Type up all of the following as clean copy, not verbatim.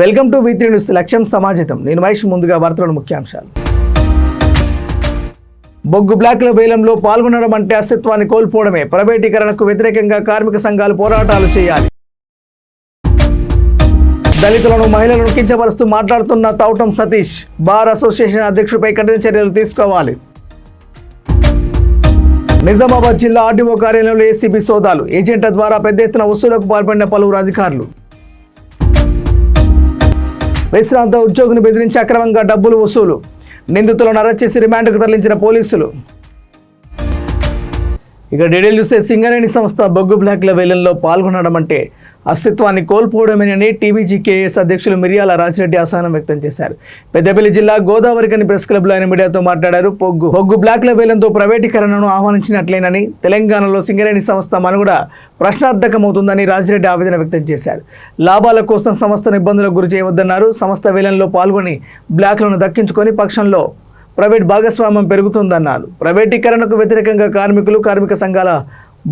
Welcome to V3 news. లక్ష్యం సమాజితం. నేను మహేష్. ముందుగా వార్తల ముఖ్యాంశాలు. బొగ్గు బ్లాక్ల వేలంలో పాల్గొనడం అంటే అస్తిత్వాన్ని కోల్పోవడమే. ప్రైవేటీకరణకు వ్యతిరేకంగా కార్మిక సంఘాలు పోరాటాలు చేయాలి. దళితులను మహిళలను కించపరుస్తూ మాట్లాడుతున్న తౌటం సతీష్. బార్ అసోసియేషన్ అధ్యక్షుడిపై కఠిన చర్యలు తీసుకోవాలి. నిజామాబాద్ జిల్లా ఆర్డీఓ కార్యాలయంలో ఏసీబీ సోదాలు. ఏజెంట్ల ద్వారా పెద్ద ఎత్తున వసూలుకు పాల్పడిన పలువురు అధికారులు. విశ్రాంత ఉద్యోగిని బెదిరించి అక్రమంగా డబ్బులు వసూలు. నిందితులను అరెస్ట్ చేసి రిమాండ్కు తరలించిన పోలీసులు. ఇక డీటెయిల్ చూస్తే సింగరేణి సంస్థ బొగ్గు బ్లాక్ల వేలంలో పాల్గొనడం అంటే అస్తిత్వాన్ని కోల్పోవడమేనని టీబీజీకేఎస్ అధ్యక్షులు మిర్యాల రాజిరెడ్డి అసహనం వ్యక్తం చేశారు. పెద్దపల్లి జిల్లా గోదావరికని ప్రెస్ క్లబ్లో ఆయన మీడియాతో మాట్లాడారు. బొగ్గు బ్లాక్ల వేలంతో ప్రైవేటీకరణను ఆహ్వానించినట్లేనని, తెలంగాణలో సింగరేణి సంస్థ మనుగడ ప్రశ్నార్థకమవుతుందని రాజిరెడ్డి ఆవేదన వ్యక్తం చేశారు. లాభాల కోసం సంస్థను ఇబ్బందులకు గురి చేయవద్దన్నారు. సంస్థ వేలంలో పాల్గొని బ్లాక్లను దక్కించుకొని పక్షంలో ప్రైవేట్ భాగస్వామ్యం పెరుగుతుందన్నారు. ప్రైవేటీకరణకు వ్యతిరేకంగా కార్మికులు, కార్మిక సంఘాల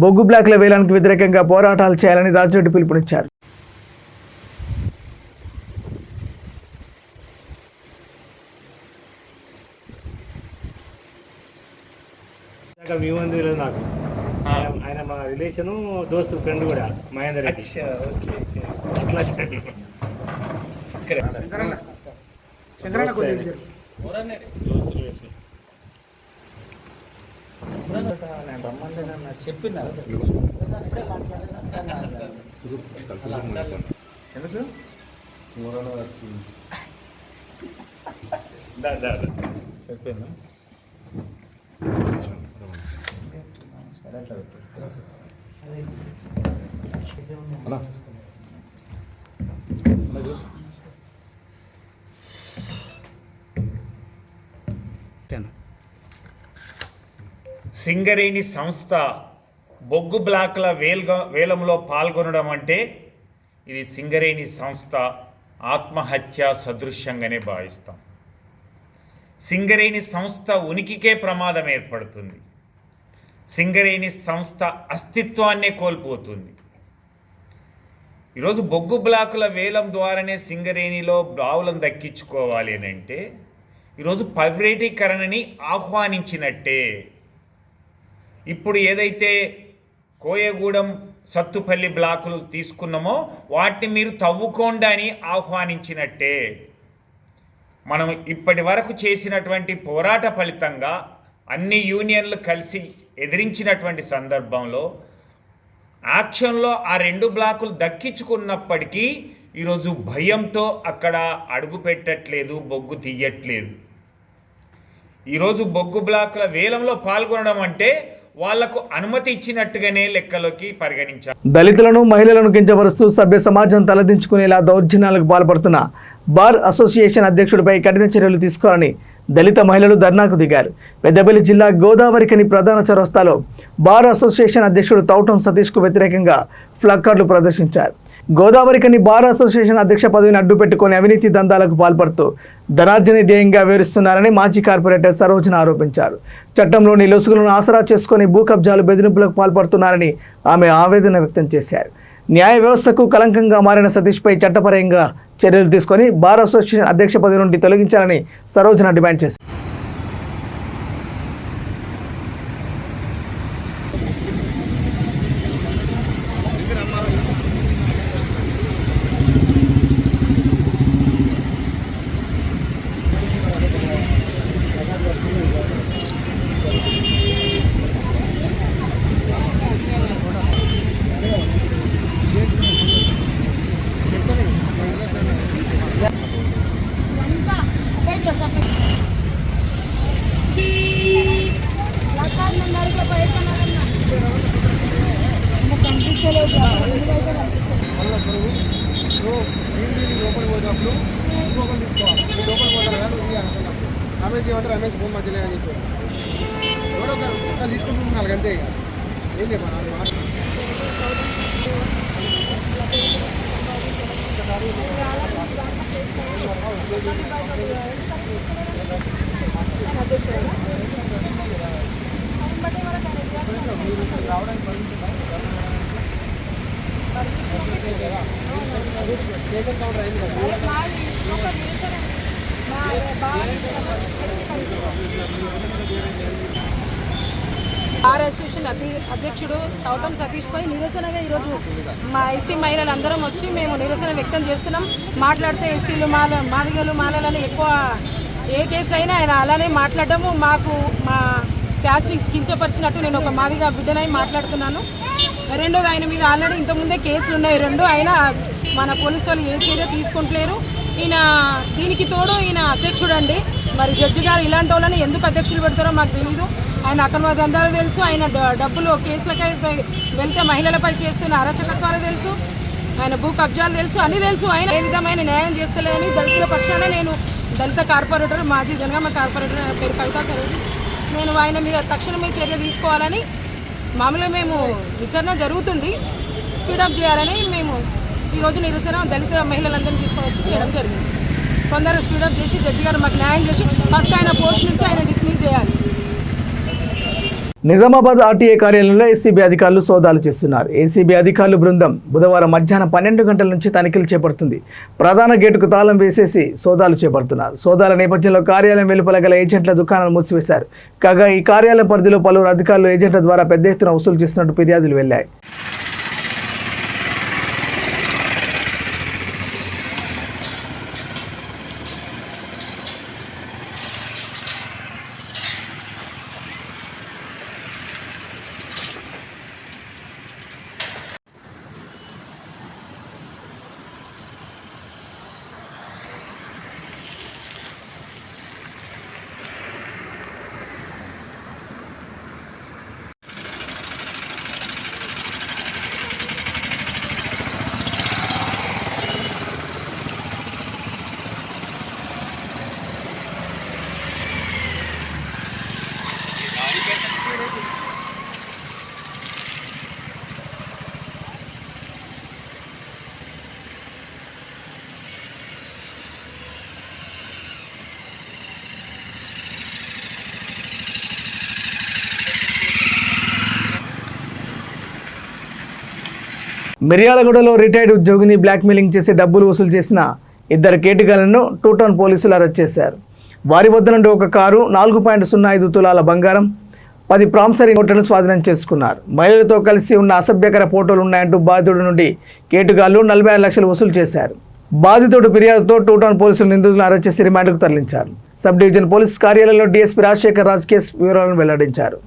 బొగ్గు బ్లాక్ల వేలానికి వ్యతిరేకంగా పోరాటాలు చేయాలని రాజిరెడ్డి పిలుపునిచ్చారు. నాకు ఆయన మా రిలేషను, దోస్తు, ఫ్రెండ్ కూడా మహేందర్ రెడ్డి. అట్లా చెప్పిందా ఎందుకు చెప్పిందా సరే అట్లా సింగరేణి సంస్థ బొగ్గు బ్లాక్ల వేలంలో పాల్గొనడం అంటే ఇది సింగరేణి సంస్థ ఆత్మహత్య సదృశ్యంగానే భావిస్తాం. సింగరేణి సంస్థ ఉనికికే ప్రమాదం ఏర్పడుతుంది. సింగరేణి సంస్థ అస్తిత్వాన్నే కోల్పోతుంది. ఈరోజు బొగ్గు బ్లాకుల వేలం ద్వారానే సింగరేణిలో బావులను దక్కించుకోవాలి అని అంటే ఈరోజు ప్రైవేటీకరణని ఆహ్వానించినట్టే. ఇప్పుడు ఏదైతే కోయగూడెం, సత్తుపల్లి బ్లాకులు తీసుకున్నామో వాటిని మీరు తవ్వుకోండి అని ఆహ్వానించినట్టే. మనం ఇప్పటి వరకు చేసినటువంటి పోరాట ఫలితంగా అన్ని యూనియన్లు కలిసి ఎదిరించినటువంటి సందర్భంలో యాక్షన్లో ఆ 2 బ్లాకులు దక్కించుకున్నప్పటికీ ఈరోజు భయంతో అక్కడ అడుగు పెట్టట్లేదు, బొగ్గు తీయట్లేదు. ఈరోజు బొగ్గు బ్లాకుల వేలంలో పాల్గొనడం అంటే వాళ్లకు అనుమతి ఇచ్చినట్టుగానే లెక్కలోకి పరిగణించారు. దళితులను, మహిళలను కించపరుస్తూ సభ్య సమాజం తలదించుకునేలా దౌర్జన్యాలకు పాల్పడుతున్న బార్ అసోసియేషన్ అధ్యక్షుడిపై కఠిన చర్యలు తీసుకోవాలని దళిత మహిళలు ధర్నాకు దిగారు. పెద్దపల్లి జిల్లా గోదావరికని ప్రధాన చౌరస్తాలో బార్ అసోసియేషన్ అధ్యక్షుడు తౌటం సతీష్కు వ్యతిరేకంగా ప్లకార్డులు ప్రదర్శించారు. గోదావరికని బార్ అసోసియేషన్ అధ్యక్ష పదవిని అడ్డుపెట్టుకుని అవినీతి దందాలకు పాల్పడుతూ ధనార్జన ధ్యేయంగా వివరిస్తున్నారని మాజీ కార్పొరేటర్ సరోజన ఆరోపించారు. చట్టంలోని లొసుగులను ఆసరా చేసుకుని భూ కబ్జాలు, బెదిరింపులకు పాల్పడుతున్నారని ఆమె ఆవేదన వ్యక్తం చేశారు. న్యాయ వ్యవస్థకు కలంకంగా మారిన సతీష్పై చట్టపరంగా చర్యలు తీసుకొని బార్ అసోసియేషన్ అధ్యక్ష పదవి నుండి తొలగించాలని సరోజన డిమాండ్ చేశారు. రమేష్ ఫోన్ మధ్యలో అని ఎవరో తీసుకుంటున్నారు అంతే. ఏం చెప్పాలి కేసర్ కౌంటర్ అయింది కదా. బార్ అసోసియేషన్ అధ్యక్షుడు తౌటం సతీష్ పై నిరసనగా ఈరోజు మా ఎస్సీ మహిళలందరం వచ్చి మేము నిరసన వ్యక్తం చేస్తున్నాం. మాట్లాడితే ఎస్సీలు మాదిగలు మాలలని ఎక్కువ ఏ కేసులు అయినా ఆయన అలానే మాట్లాడము. మాకు మా క్యాస్ట్ కించపరిచినట్టు నేను ఒక మాదిగా బిడ్డనై మాట్లాడుతున్నాను. రెండోది ఆయన మీద ఆల్రెడీ ఇంతకుముందే కేసులు ఉన్నాయి 2. అయినా మన పోలీసు వాళ్ళు ఏ చర్య తీసుకుంటలేరు. ఈయన దీనికి తోడు ఈయన అధ్యక్షుడు అండి. మరి జడ్జి గారు ఇలాంటి వాళ్ళని ఎందుకు అధ్యక్షులు పెడతారో మాకు తెలియదు. ఆయన అక్రమ దందాలు తెలుసు, ఆయన డబ్బులు కేసులకై వెళ్తే మహిళలపై చేస్తున్న అరాచకత్వాలు తెలుసు, ఆయన భూ కబ్జాలు తెలుసు, అన్నీ తెలుసు. ఆయన ఏ విధమైన న్యాయం చేస్తలేదని దళితుల పక్షాన నేను దళిత కార్పొరేటర్ మాజీ జనగామ కార్పొరేటర్ పేరు కవితా సరోజి నేను ఆయన మీద తక్షణమే చర్య తీసుకోవాలని మామూలుగా మేము విచారణ జరుగుతుంది స్పీడప్ చేయాలని మేము ఈరోజు నిరసన దళిత మహిళలందరినీ తీసుకొని వచ్చి చేయడం జరిగింది. కొందరు స్పీడప్ చేసి జడ్జి గారు మాకు న్యాయం చేసి ఫస్ట్ ఆయన పోస్ట్ నుంచి ఆయన డిస్మిస్ చేయాలి. నిజామాబాద్ ఆర్టీఏ కార్యాలయంలో ఏసీబీ అధికారులు సోదాలు చేస్తున్నారు. ఏసీబీ అధికారులు బృందం బుధవారం మధ్యాహ్నం 12 గంటల నుంచి తనిఖీలు చేపడుతుంది. ప్రధాన గేటుకు తాళం వేసేసి సోదాలు చేపడుతున్నారు. సోదాల నేపథ్యంలో కార్యాలయం వెలుపల గల ఏజెంట్ల దుకాణాలు మూసివేశారు. కాగా ఈ కార్యాలయం పరిధిలో పలువురు అధికారులు ఏజెంట్ల ద్వారా పెద్ద ఎత్తున వసూలు చేస్తున్నట్టు ఫిర్యాదులు వెళ్లాయి. మిర్యాలగూడలో రిటైర్డ్ ఉద్యోగిని బ్లాక్మెయిలింగ్ చేసి డబ్బులు వసూలు చేసిన 2 కేటుగాళ్లను 2 టౌన్ పోలీసులు అరెస్ట్ చేశారు. వారి వద్ద నుండి ఒక కారు, 4.05 తులాల బంగారం, 10 ప్రామిసరీ నోట్లను స్వాధీనం చేసుకున్నారు. మహిళలతో కలిసి ఉన్న అసభ్యకర ఫోటోలు ఉన్నాయంటూ బాధితుడి నుండి కేటుగాళ్లు 46 లక్షలు వసూలు చేశారు. బాధితుడు ఫిర్యాదుతో 2 టౌన్ పోలీసులు నిందితులను అరెస్ట్ చేసి రిమాండ్కు తరలించారు. సబ్ డివిజన్ పోలీస్ కార్యాలయంలో డీఎస్పీ రాజశేఖర్ రాజ్ కేసు వివరాలను వెల్లడించారు.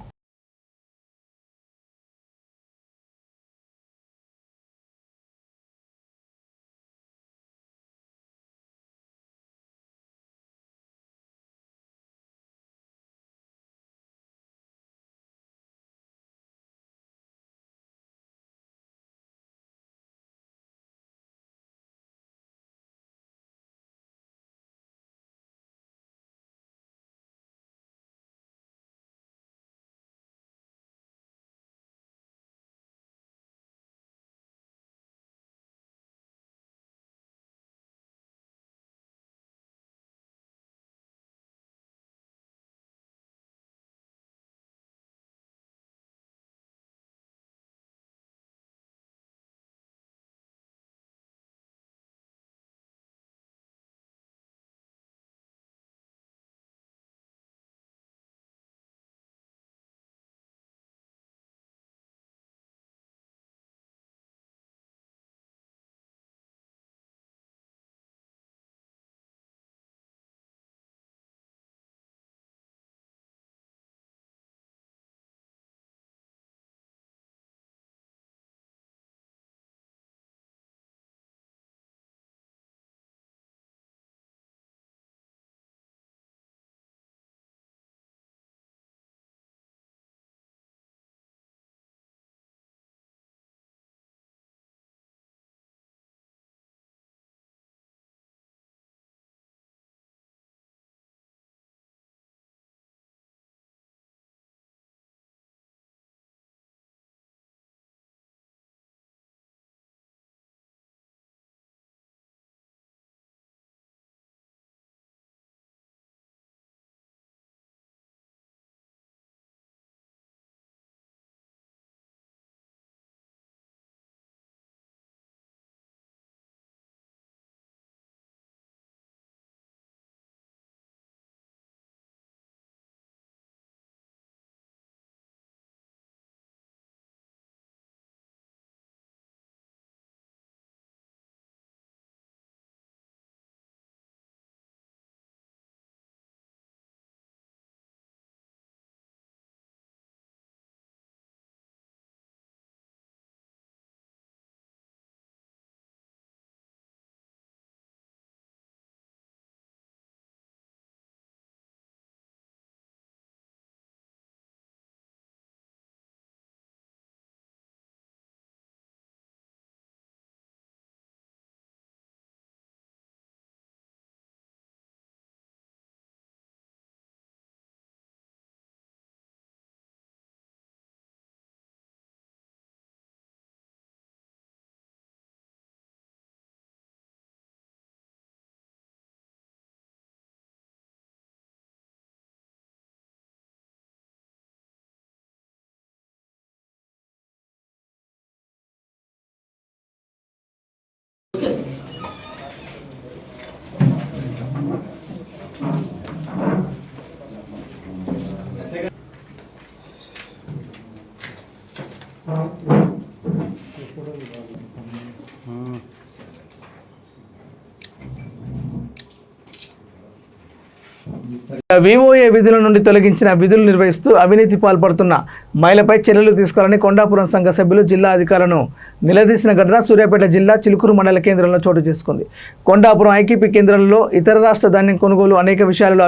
వివోఏ విధుల నుండి తొలగించిన విధులు నిర్వహిస్తూ అవినీతి పాల్పడుతున్న మహిళపై చర్యలు తీసుకోవాలని కొండాపురం సంఘ సభ్యులు జిల్లా అధికారులను నిలదీసిన ఘటన సూర్యాపేట జిల్లా చిలుకూరు మండల కేంద్రంలో చోటు చేసుకుంది. కొండాపురం ఐకేపీ కేంద్రంలో ఇతర రాష్ట్ర ధాన్యం కొనుగోలు అనేక విషయాలలో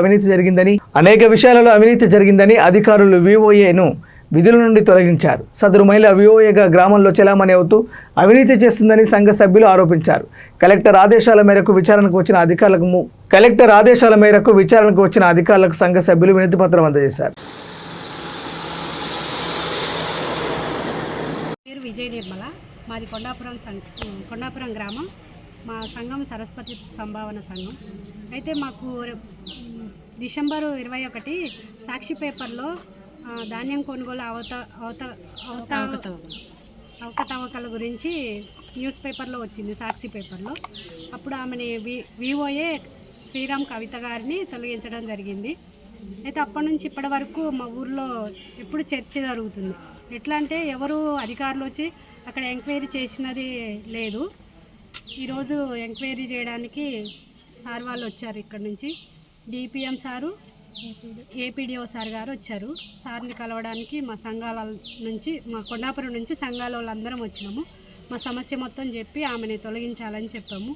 అవినీతి జరిగిందని అధికారులు వివోఏను విధుల నుండి తొలగించారు. సదరు మహిళ వివోఏగా గ్రామంలో చెలామణి అవుతూ అవినీతి చేస్తుందని సంఘ సభ్యులు ఆరోపించారు. కలెక్టర్ ఆదేశాల మేరకు విచారణకు వచ్చిన అధికారులకు సంఘ సభ్యులు వినతి పత్రం అందజేశారు. పేరు విజయ నిర్మల, మాది కొండాపురం గ్రామం. మా సంఘం సరస్వతి సంభావన సంఘం. అయితే మాకు డిసెంబరు 21 సాక్షి పేపర్లో ధాన్యం కొనుగోలు అవకతవకల గురించి న్యూస్ పేపర్లో వచ్చింది, సాక్షి పేపర్లో. అప్పుడు ఆమెని వివోఏ శ్రీరామ్ కవిత గారిని తొలగించడం జరిగింది. అయితే అప్పటి నుంచి ఇప్పటి వరకు మా ఊర్లో ఎప్పుడు చర్చ జరుగుతుంది. ఎట్లా అంటే ఎవరు అధికారులు వచ్చి అక్కడ ఎంక్వైరీ చేసినది లేదు. ఈరోజు ఎంక్వైరీ చేయడానికి సార్ వాళ్ళు వచ్చారు. ఇక్కడ నుంచి డిపిఎం సారు, ఏపీడీఓ సార్ గారు వచ్చారు. సార్ని కలవడానికి మా సంఘాల నుంచి, మా కొండాపురం నుంచి సంఘాల వాళ్ళందరం వచ్చినాము. మా సమస్య మొత్తం చెప్పి ఆమెని తొలగించాలని చెప్పాము.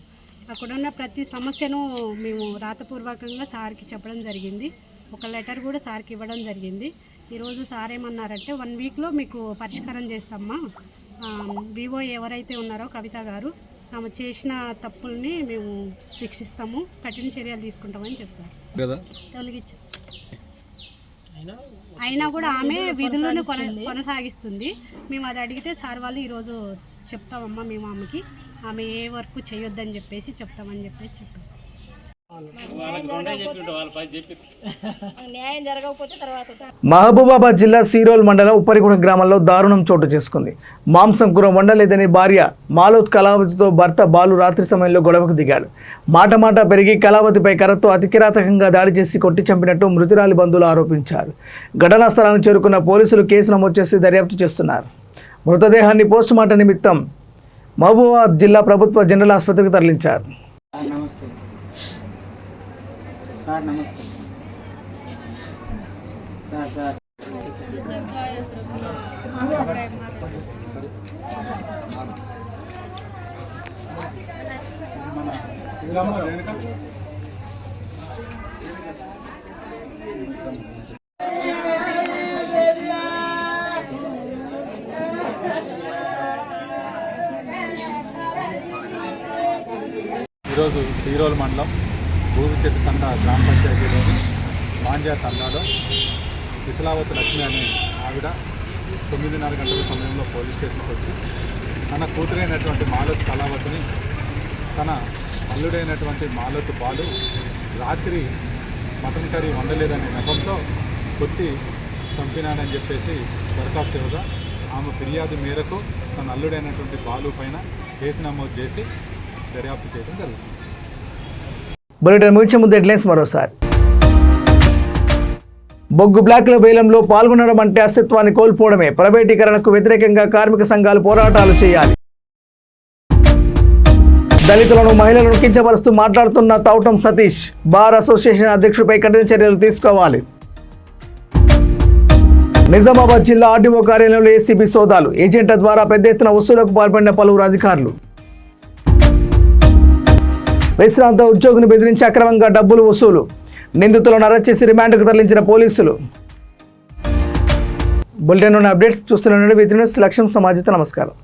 అక్కడున్న ప్రతి సమస్యను మేము రాతపూర్వకంగా సార్కి చెప్పడం జరిగింది. ఒక లెటర్ కూడా సార్కి ఇవ్వడం జరిగింది. ఈరోజు సార్ ఏమన్నారంటే 1 వీక్లో మీకు పరిష్కారం చేస్తామా, వివో ఎవరైతే ఉన్నారో కవిత గారు, ఆమె చేసిన తప్పుల్ని మేము శిక్షిస్తాము, కఠిన చర్యలు తీసుకుంటామని చెప్పారు. తొలగించారు. అయినా కూడా ఆమె విధులను కొనసాగిస్తుంది. మేము అది అడిగితే సార్ వాళ్ళు ఈరోజు చెప్తామమ్మా, మేము ఆమె ఏ వర్క్ చేయొద్దని చెప్పేసి చెప్తామని చెప్పారు. మహబూబాబాద్ జిల్లా సీరోల్ మండలం ఉప్పరిగూడ గ్రామంలో దారుణం చోటు చేసుకుంది. మాంసం కూర వండలేదని భార్య మాలోత్ కళావతితో భర్త బాలు రాత్రి సమయంలో గొడవకు దిగాడు. మాట పెరిగి కళావతిపై కర్రతో అతి కిరాతకంగా దాడి చేసి కొట్టి చంపినట్టు మృతురాలి బంధువులు ఆరోపించారు. ఘటనా స్థలానికి చేరుకున్న పోలీసులు కేసు నమోదు చేసి దర్యాప్తు చేస్తున్నారు. మృతదేహాన్ని పోస్టుమార్టం నిమిత్తం మహబూబాబాద్ జిల్లా ప్రభుత్వ జనరల్ ఆసుపత్రికి తరలించారు. సార్ నమస్తే సార్ ఈరోజు సీరోల్ మండలం భూమిచెట్టు తండా గ్రామ పంచాయతీలోని మాంజా తండాలో విశలావతి లక్ష్మి అనే ఆవిడ 9:30 గంటల సమయంలో పోలీస్ స్టేషన్కి వచ్చి తన కూతురైనటువంటి మాలత్ కళావతిని తన అల్లుడైనటువంటి మాలత్ బాలు రాత్రి మటన్ కర్రీ వండలేదనే నెపంతో కొట్టి చంపినాడని చెప్పేసి దరఖాస్తు ఇవ్వగా ఆమె ఫిర్యాదు మేరకు తన అల్లుడైనటువంటి బాలు పైన కేసు నమోదు చేసి దర్యాప్తు చేయడం జరుగుతుంది. బులెటిన్ ముగించే ముందు హెడ్లైన్స్ మరోసారి. బొగ్గు బ్లాక్ల వేలంలో పాల్గొనడం అంటే అస్తిత్వాన్ని కోల్పోవడమే. ప్రైవేటీకరణకు వ్యతిరేకంగా కార్మిక సంఘాలు పోరాటాలు చేయాలి. దళితులను మహిళలను కించపరుస్తూ మాట్లాడుతున్న తౌటం సతీష్, బార్ అసోసియేషన్ అధ్యక్షుడిపై కఠిన చర్యలు తీసుకోవాలి. నిజామాబాద్ జిల్లా ఆర్డీఓ కార్యాలయంలో ఏసీబీ సోదాలు. ఏజెంట్ల ద్వారా పెద్ద ఎత్తున వసూలుకు పాల్పడిన పలువురు అధికారులు. విశ్రాంత ఉద్యోగిని బెదిరించి అక్రమంగా డబ్బులు వసూలు. నిందితులను అరెస్ట్ చేసి రిమాండ్కు తరలించిన పోలీసులు. బులెటిన్ అప్డేట్స్ చూస్తున్న విత్ న్యూస్ లక్ష్యం సమాజిత. నమస్కారం.